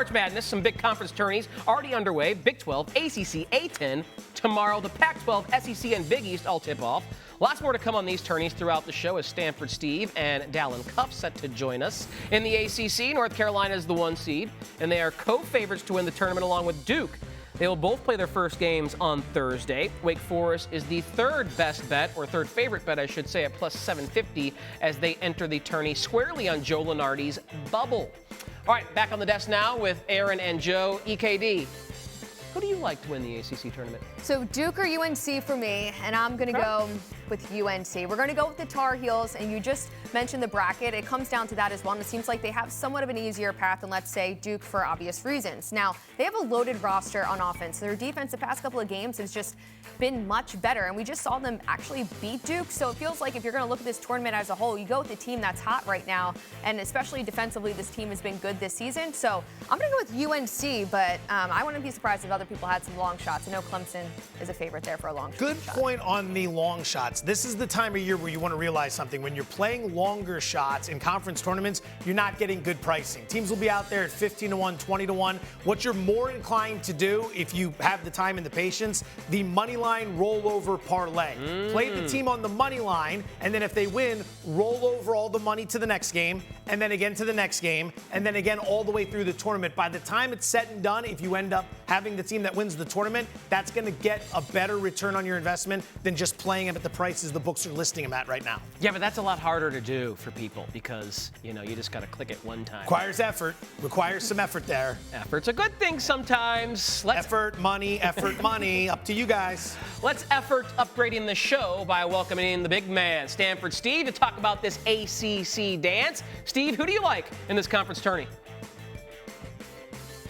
March Madness, some big conference tourneys already underway. Big 12, ACC, A10. Tomorrow, the Pac-12, SEC, and Big East all tip off. Lots more to come on these tourneys throughout the show as Stanford Steve and Dalen Cuff set to join us. In the ACC, North Carolina is the 1 seed, and they are co-favorites to win the tournament along with Duke. They will both play their first games on Thursday. Wake Forest is the third best bet, or third favorite bet, I should say, at plus 750 as they enter the tourney squarely on Joe Lunardi's bubble. All right, back on the desk now with Erin and Joe. EKD, who do you like to win the ACC tournament? So Duke or UNC for me, and I'm going to go with UNC. We're going to go with the Tar Heels, and you just mentioned the bracket. It comes down to that as well, and it seems like they have somewhat of an easier path than, let's say, Duke for obvious reasons. Now, they have a loaded roster on offense. Their defense the past couple of games has just been much better, and we just saw them actually beat Duke. So it feels like if you're going to look at this tournament as a whole, you go with the team that's hot right now, and especially defensively, this team has been good this season. So I'm going to go with UNC, but I wouldn't be surprised if other people had some long shots. I know Clemson is a favorite there for a long shot. Good point on the long shots. This is the time of year where you want to realize something. When you're playing longer shots in conference tournaments, you're not getting good pricing. Teams will be out there at 15-1, 20-1. What you're more inclined to do, if you have the time and the patience, the money line rollover parlay. Play the team on the money line, and then if they win, roll over all the money to the next game, and then again to the next game, and then again all the way through the tournament. By the time it's said and done, if you end up having the team that wins the tournament, that's going to get a better return on your investment than just playing them at the prices the books are listing them at right now. Yeah, but that's a lot harder to do for people because, you just got to click it one time. Requires effort. Requires some effort there. Effort's a good thing sometimes. Effort, money, up to you guys. Let's effort upgrading the show by welcoming in the big man, Stanford Steve, to talk about this ACC dance. Steve, who do you like in this conference tourney?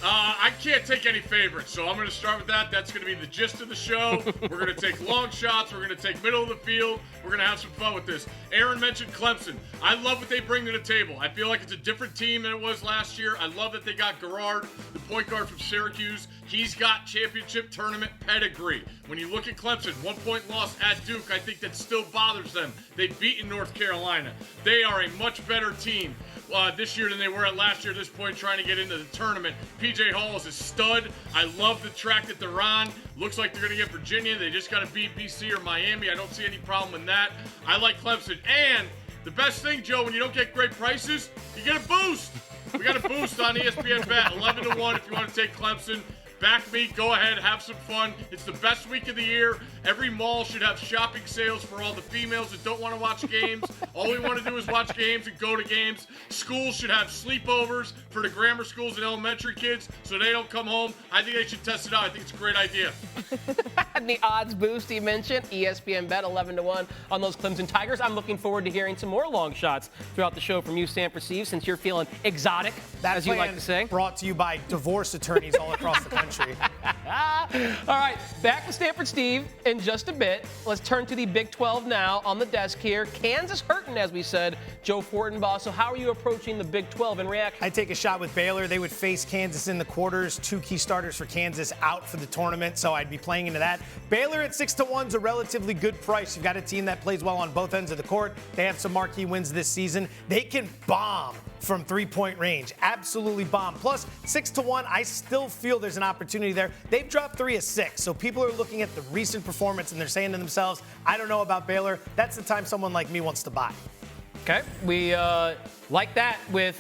I can't take any favorites, so I'm going to start with that. That's going to be the gist of the show. We're going to take long shots. We're going to take middle of the field. We're going to have some fun with this. Erin mentioned Clemson. I love what they bring to the table. I feel like it's a different team than it was last year. I love that they got Garrard, the point guard from Syracuse. He's got championship tournament pedigree. When you look at Clemson, 1-point loss at Duke, I think that still bothers them. They've beaten North Carolina. They are a much better team this year than they were at last year at this point, trying to get into the tournament. P.J. Hall is a stud. I love the track that they're on. Looks like they're going to get Virginia. They just got to beat BC or Miami. I don't see any problem in that. I like Clemson. And the best thing, Joe, when you don't get great prices, you get a boost. We got a boost on ESPN Bet, 11-1 if you want to take Clemson. Back me, go ahead, have some fun. It's the best week of the year. Every mall should have shopping sales for all the females that don't want to watch games. All we want to do is watch games and go to games. Schools should have sleepovers for the grammar schools and elementary kids so they don't come home. I think they should test it out. I think it's a great idea. The odds boost he mentioned, ESPN Bet 11-1 on those Clemson Tigers. I'm looking forward to hearing some more long shots throughout the show from you, Stanford Steve, since you're feeling exotic, as you like to say. Brought to you by divorce attorneys all across the country. All right, back to Stanford Steve in just a bit. Let's turn to the Big 12 now on the desk here. Kansas hurting, as we said, Joe Fortenbaugh. So how are you approaching the Big 12 in reaction? I take a shot with Baylor. They would face Kansas in the quarters. 2 key starters for Kansas out for the tournament, so I'd be playing into that. Baylor at 6-1 is a relatively good price. You've got a team that plays well on both ends of the court. They have some marquee wins this season. They can bomb from 3-point range. Absolutely bomb. Plus, 6-1, I still feel there's an opportunity there. They've dropped 3 of 6, so people are looking at the recent performance and they're saying to themselves, I don't know about Baylor. That's the time someone like me wants to buy. Okay, we like that with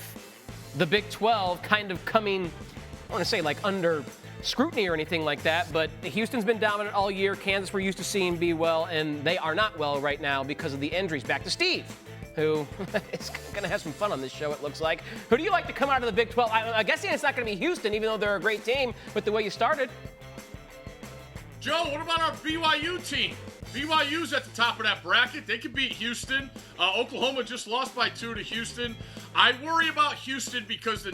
the Big 12 kind of coming, I want to say like under scrutiny or anything like that, but Houston's been dominant all year. Kansas we're used to seeing be well, and they are not well right now because of the injuries. Back to Steve, who is going to have some fun on this show, it looks like. Who do you like to come out of the Big 12? I guess it's not going to be Houston, even though they're a great team with the way you started. Joe, what about our BYU team? BYU's at the top of that bracket. They could beat Houston. Oklahoma just lost by 2 to Houston. I worry about Houston because the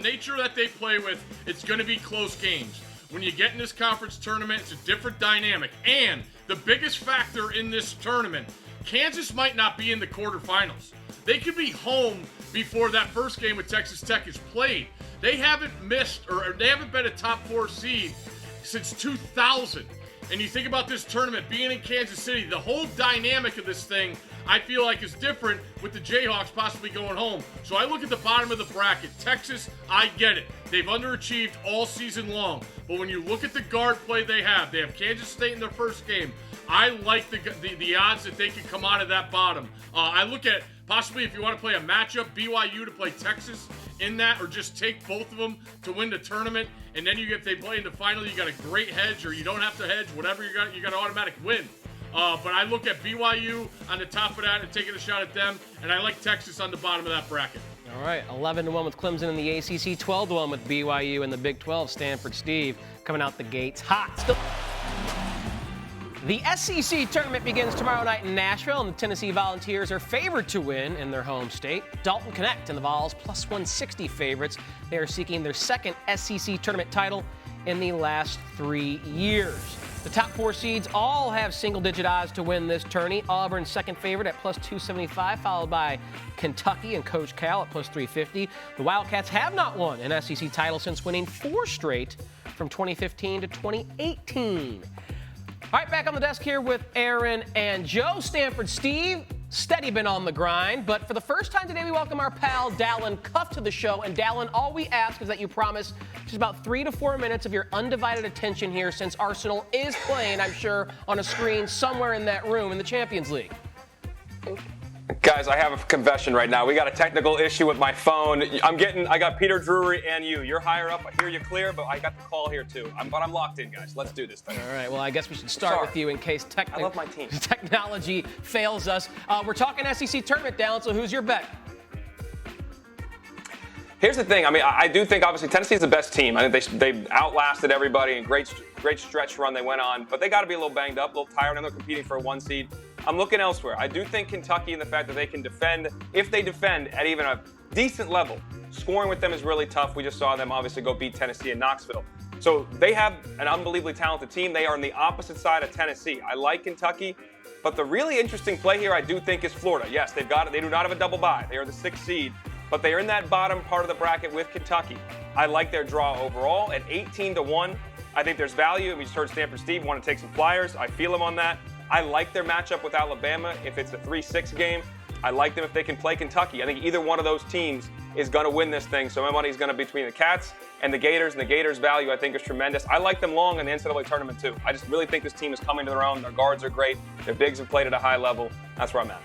nature that they play with, it's going to be close games. When you get in this conference tournament, it's a different dynamic. And the biggest factor in this tournament, Kansas might not be in the quarterfinals. They could be home before that first game with Texas Tech is played. They haven't missed, or they haven't been a top 4 seed since 2000. And you think about this tournament being in Kansas City, the whole dynamic of this thing, I feel like is different with the Jayhawks possibly going home. So I look at the bottom of the bracket. Texas, I get it. They've underachieved all season long. But when you look at the guard play they have Kansas State in their first game. I like the odds that they can come out of that bottom. I look at possibly if you want to play a matchup, BYU to play Texas in that, or just take both of them to win the tournament. And then if they play in the final, you got a great hedge, or you don't have to hedge, whatever you got an automatic win. But I look at BYU on the top of that and taking a shot at them, and I like Texas on the bottom of that bracket. All right, 11-1 with Clemson in the ACC, 12-1 with BYU in the Big 12. Stanford Steve coming out the gates hot. Still. The SEC Tournament begins tomorrow night in Nashville, and the Tennessee Volunteers are favored to win in their home state. Dalton Connect and the Vols plus 160 favorites. They are seeking their second SEC Tournament title in the last 3 years. The top 4 seeds all have single-digit odds to win this tourney. Auburn second favorite at plus 275, followed by Kentucky and Coach Cal at plus 350. The Wildcats have not won an SEC title since winning 4 straight from 2015 to 2018. All right, back on the desk here with Erin and Joe. Stanford Steve, steady been on the grind, but for the first time today, we welcome our pal Dalen Cuff to the show. And Dalen, all we ask is that you promise just about 3 to 4 minutes of your undivided attention here, since Arsenal is playing, I'm sure, on a screen somewhere in that room in the Champions League. Guys, I have a confession right now. We got a technical issue with my phone. I got Peter Drury and you. You're higher up. I hear you clear, but I got the call here too. But I'm locked in, guys. Let's do this thing. All right. Well, I guess we should start with you in case I love my team. technology fails us. We're talking SEC Tournament, Dalen, so who's your bet? Here's the thing. I mean, I do think, obviously, Tennessee's the best team. I think they outlasted everybody, and great stretch run they went on. But they got to be a little banged up, a little tired, and they're competing for a 1 seed. I'm looking elsewhere. I do think Kentucky, and the fact that they can defend, if they defend at even a decent level, scoring with them is really tough. We just saw them obviously go beat Tennessee in Knoxville. So they have an unbelievably talented team. They are on the opposite side of Tennessee. I like Kentucky, but the really interesting play here I do think is Florida. Yes, they do not have a double bye. They are the 6th seed, but they are in that bottom part of the bracket with Kentucky. I like their draw overall at 18-1. I think there's value. We just heard Stanford Steve want to take some flyers. I feel him on that. I like their matchup with Alabama if it's a 3-6 game. I like them if they can play Kentucky. I think either one of those teams is going to win this thing. So my money is going to be between the Cats and the Gators value, I think, is tremendous. I like them long in the NCAA tournament, too. I just really think this team is coming to their own. Their guards are great. Their bigs have played at a high level. That's where I'm at.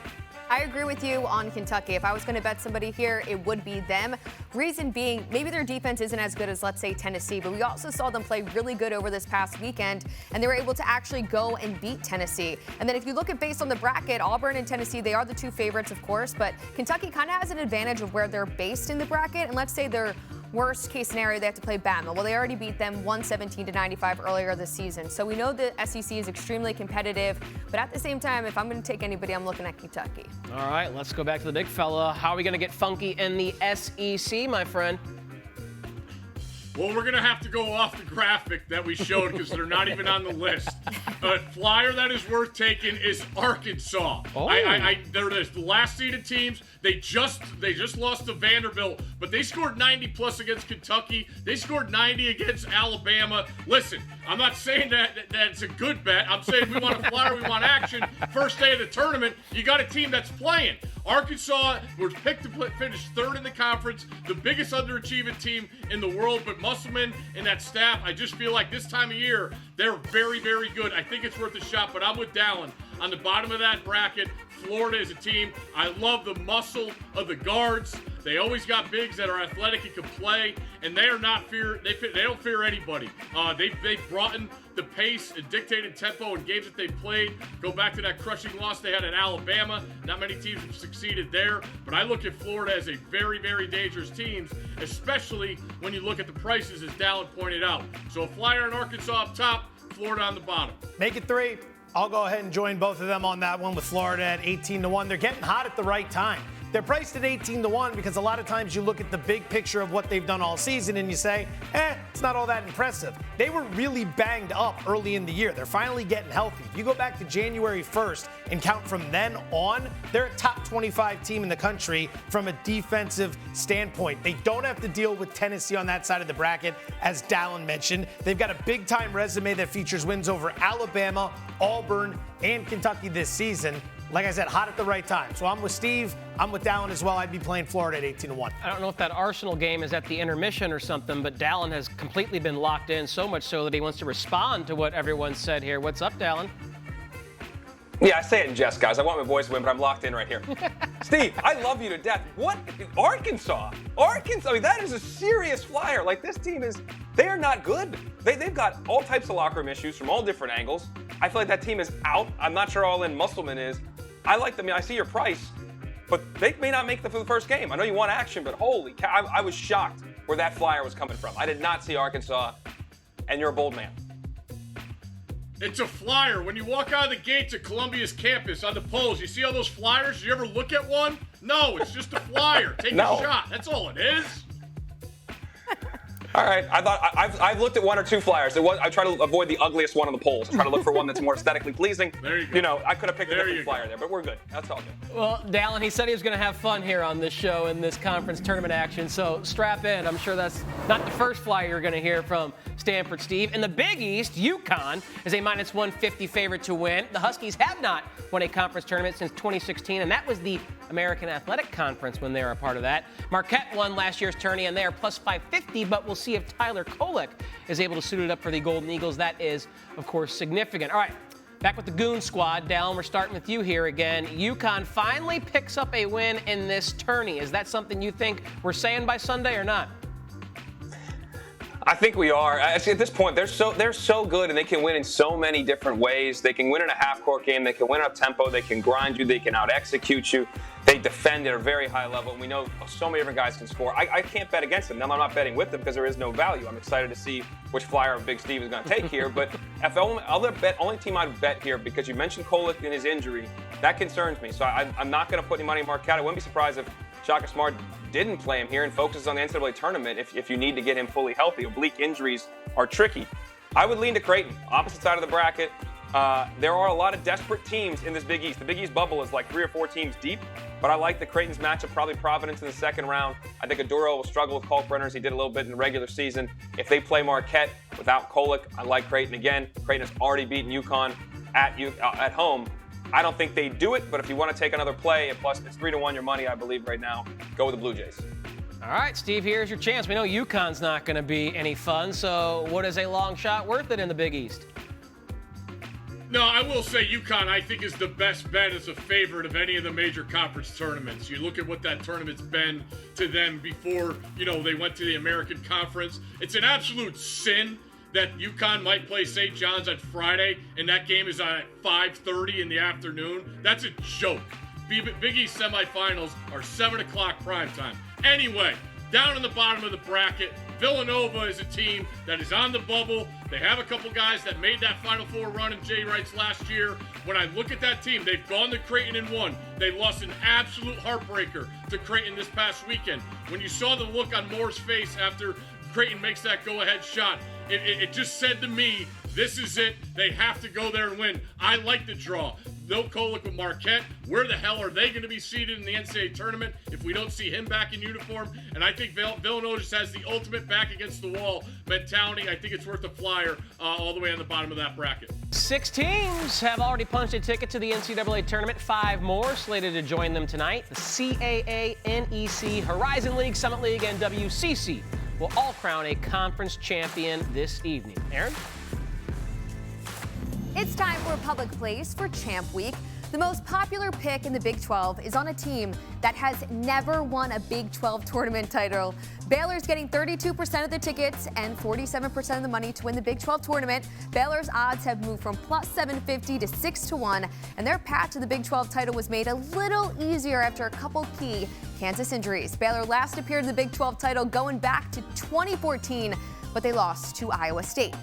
I agree with you on Kentucky. If I was going to bet somebody here, it would be them. Reason being, maybe their defense isn't as good as, let's say, Tennessee, but we also saw them play really good over this past weekend, and they were able to actually go and beat Tennessee. And then if you look at based on the bracket, Auburn and Tennessee, they are the 2 favorites, of course, but Kentucky kind of has an advantage of where they're based in the bracket. And let's say they're worst case scenario, they have to play Bama. Well, they already beat them 117-95 earlier this season. So we know the SEC is extremely competitive, but at the same time, if I'm going to take anybody, I'm looking at Kentucky. All right, let's go back to the big fella. How are we going to get funky in the SEC, my friend? Well, we're going to have to go off the graphic that we showed because they're not even on the list. A flyer that is worth taking is Arkansas. Oh. They're the last seeded teams. They just lost to Vanderbilt, but they scored 90+ against Kentucky. They scored 90 against Alabama. Listen, I'm not saying that it's a good bet. I'm saying we want a flyer, we want action. First day of the tournament, you got a team that's playing. Arkansas was picked to finish 3rd in the conference, the biggest underachieving team in the world, but Musselman and that staff, I just feel like this time of year, they're very, very good. I think it's worth a shot, but I'm with Dalen. On the bottom of that bracket, Florida is a team. I love the muscle of the guards. They always got bigs that are athletic and can play, and they are not fear. They don't fear anybody. They've brought in the pace and dictated tempo in games that they've played. Go back to that crushing loss they had at Alabama. Not many teams have succeeded there, but I look at Florida as a very, very dangerous team, especially when you look at the prices, as Dalen pointed out. So a flyer in Arkansas up top, Florida on the bottom. Make it 3. I'll go ahead and join both of them on that one with Florida at 18-1. They're getting hot at the right time. They're priced at 18-1 because a lot of times you look at the big picture of what they've done all season and you say, it's not all that impressive. They were really banged up early in the year. They're finally getting healthy. If you go back to January 1st and count from then on, they're a top 25 team in the country from a defensive standpoint. They don't have to deal with Tennessee on that side of the bracket, as Dalen mentioned. They've got a big-time resume that features wins over Alabama, Auburn, and Kentucky this season. like I said, hot at the right time. So I'm with Steve. I'm with Dalen as well. I'd be playing Florida at 18-1. I don't know if that Arsenal game is at the intermission or something, but Dalen has completely been locked in, so much so that he wants to respond to what everyone said here. What's up, Dalen? Yeah, I say it in jest, guys. I want my voice to win, but I'm locked in right here. Steve, I love you to death. What? Arkansas? I mean, that is a serious flyer. Like, this team they are not good. They've got all types of locker room issues from all different angles. I feel like that team is out. I'm not sure all in Musselman is. I like them. I see your price, but they may not make the first game. I know you want action, but holy cow, I was shocked where that flyer was coming from. I did not see Arkansas, and you're a bold man. It's a flyer. When you walk out of the gates at Columbia's campus on the poles, you see all those flyers? You ever look at one? No, it's just a flyer. Take a shot. That's all it is. All right. I thought I've looked at one or two flyers. I try to avoid the ugliest one on the polls. I try to look for one that's more aesthetically pleasing. There you go. You know, I could have picked a different flyer there, but we're good. That's all good. Well, Dalen, he said he was going to have fun here on this show in this conference tournament action, so strap in. I'm sure that's not the first flyer you're going to hear from Stanford Steve. In the Big East, UConn is a minus 150 favorite to win. The Huskies have not won a conference tournament since 2016, and that was the American Athletic Conference when they were a part of that. Marquette won last year's tourney, and they are plus 550, but we'll see if Tyler Kolek is able to suit it up for the Golden Eagles. That is, of course, significant. All right, back with the Goon Squad. Dalen, we're starting with you here again. UConn finally picks up a win in this tourney. Is that something you think we're saying by Sunday or not? I think we are. At this point, they're so good, and they can win in so many different ways. They can win in a half-court game. They can win up tempo. They can grind you. They can out-execute you. They defend at a very high level, and we know so many different guys can score. I can't bet against them. Now, I'm not betting with them because there is no value. I'm excited to see which flyer of Big Steve is going to take here. But if only team I'd bet here, because you mentioned Kolek and his injury, that concerns me. So I'm not going to put any money in Marquette. I wouldn't be surprised if Shaka Smart didn't play him here and focuses on the NCAA tournament if you need to get him fully healthy. Oblique injuries are tricky. I would lean to Creighton, opposite side of the bracket. There are a lot of desperate teams in this Big East. The Big East bubble is like 3 or 4 teams deep, but I like the Creighton's matchup, probably Providence in the second round. I think Aduro will struggle with Kalkbrenner as he did a little bit in the regular season. If they play Marquette without Kolek, I like Creighton again. Creighton has already beaten UConn at home. I don't think they do it, but if you want to take another play, and plus it's 3-1 your money, I believe right now, go with the Blue Jays. All right, Steve, here's your chance. We know UConn's not going to be any fun, so what is a long shot worth it in the Big East? No, I will say UConn, I think, is the best bet as a favorite of any of the major conference tournaments. You look at what that tournament's been to them before, they went to the American Conference. It's an absolute sin that UConn might play St. John's on Friday, and that game is at 5:30 in the afternoon. That's a joke. Big East semifinals are 7 o'clock prime time. Anyway, down in the bottom of the bracket, Villanova is a team that is on the bubble. They have a couple guys that made that Final Four run in Jay Wright's last year. When I look at that team, they've gone to Creighton and won. They lost an absolute heartbreaker to Creighton this past weekend. When you saw the look on Moore's face after Creighton makes that go-ahead shot, it just said to me, this is it. They have to go there and win. I like the draw. No Kolek with Marquette. Where the hell are they going to be seated in the NCAA tournament if we don't see him back in uniform? And I think Villanova just has the ultimate back against the wall mentality. I think it's worth a flyer all the way on the bottom of that bracket. 6 teams have already punched a ticket to the NCAA tournament. 5 more slated to join them tonight. The CAA, NEC, Horizon League, Summit League, and WCC will all crown a conference champion this evening. Erin? It's time for a public place for Champ Week. The most popular pick in the Big 12 is on a team that has never won a Big 12 tournament title. Baylor's getting 32% of the tickets and 47% of the money to win the Big 12 tournament. Baylor's odds have moved from plus 750 to 6-1, and their path to the Big 12 title was made a little easier after a couple key Kansas injuries. Baylor last appeared in the Big 12 title going back to 2014, but they lost to Iowa State.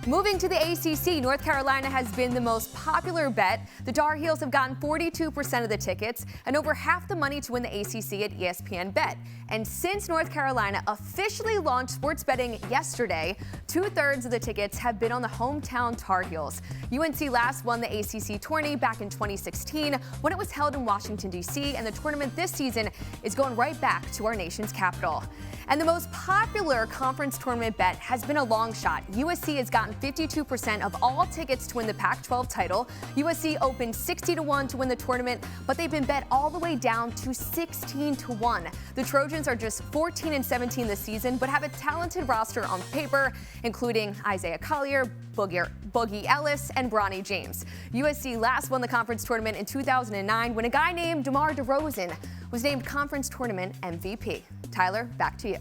Moving to the ACC, North Carolina has been the most popular bet. The Tar Heels have gotten 42% of the tickets and over half the money to win the ACC at ESPN Bet. And since North Carolina officially launched sports betting yesterday, 2/3 of the tickets have been on the hometown Tar Heels. UNC last won the ACC Tourney back in 2016 when it was held in Washington, D.C., and the tournament this season is going right back to our nation's capital. And the most popular conference tournament bet has been a long shot. USC has gotten 52% of all tickets to win the Pac-12 title. USC opened 60-1 to win the tournament, but they've been bet all the way down to 16-1. The Trojans are just 14-17 this season, but have a talented roster on paper, including Isaiah Collier, Boogie Ellis, and Bronny James. USC last won the conference tournament in 2009 when a guy named DeMar DeRozan was named conference tournament MVP. Tyler, back to you.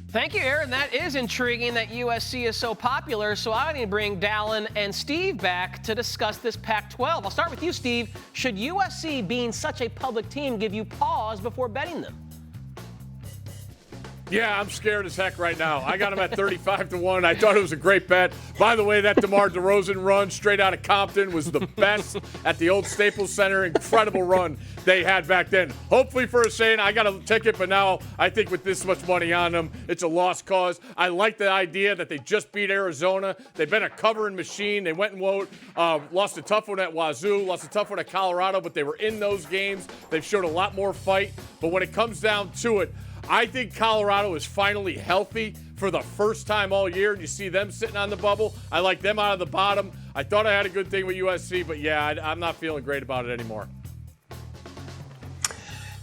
Thank you, Erin. That is intriguing that USC is so popular. So I need to bring Dalen and Steve back to discuss this Pac-12. I'll start with you, Steve. Should USC, being such a public team, give you pause before betting them? Yeah, I'm scared as heck right now. I got him at 35-1. I thought it was a great bet. By the way, that DeMar DeRozan run straight out of Compton was the best at the old Staples Center. Incredible run they had back then. Hopefully for Hussein, I got a ticket, but now I think with this much money on them, it's a lost cause. I like the idea that they just beat Arizona. They've been a covering machine. They went and lost a tough one at Wazoo, lost a tough one at Colorado, but they were in those games. They've showed a lot more fight. But when it comes down to it, I think Colorado is finally healthy for the first time all year. You see them sitting on the bubble. I like them out of the bottom. I thought I had a good thing with USC, but yeah, I'm not feeling great about it anymore.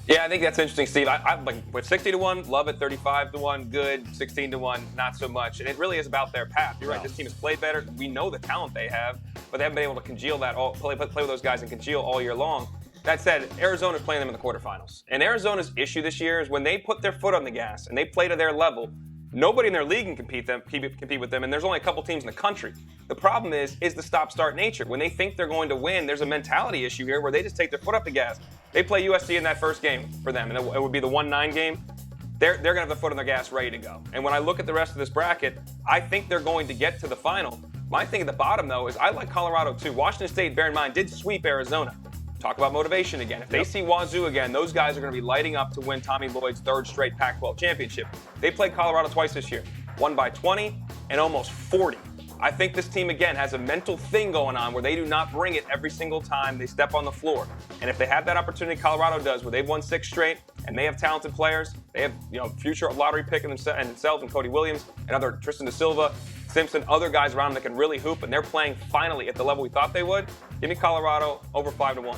Yeah, I think that's interesting, Steve. I like with 60-1, love it. 35-1, good. 16-1, not so much. And it really is about their path. You're right. This team has played better. We know the talent they have, but they haven't been able to congeal that play with those guys and congeal all year long. That said, Arizona's playing them in the quarterfinals. And Arizona's issue this year is when they put their foot on the gas and they play to their level, nobody in their league can compete with them, and there's only a couple teams in the country. The problem is the stop-start nature. When they think they're going to win, there's a mentality issue here where they just take their foot off the gas. They play USC in that first game for them, and it would be the 1-9 game. They're going to have their foot on their gas ready to go. And when I look at the rest of this bracket, I think they're going to get to the final. My thing at the bottom, though, is I like Colorado, too. Washington State, bear in mind, did sweep Arizona. Talk about motivation again. If they see Wazoo again, those guys are going to be lighting up to win Tommy Lloyd's third straight Pac-12 championship. They played Colorado twice this year, won by 20 and almost 40. I think this team, again, has a mental thing going on where they do not bring it every single time they step on the floor. And if they have that opportunity, Colorado does, where they've won 6 straight and they have talented players, they have future lottery pick in themselves and Cody Williams and other Tristan Da Silva, Simpson, other guys around them that can really hoop, and they're playing finally at the level we thought they would. Give me Colorado over 5-1.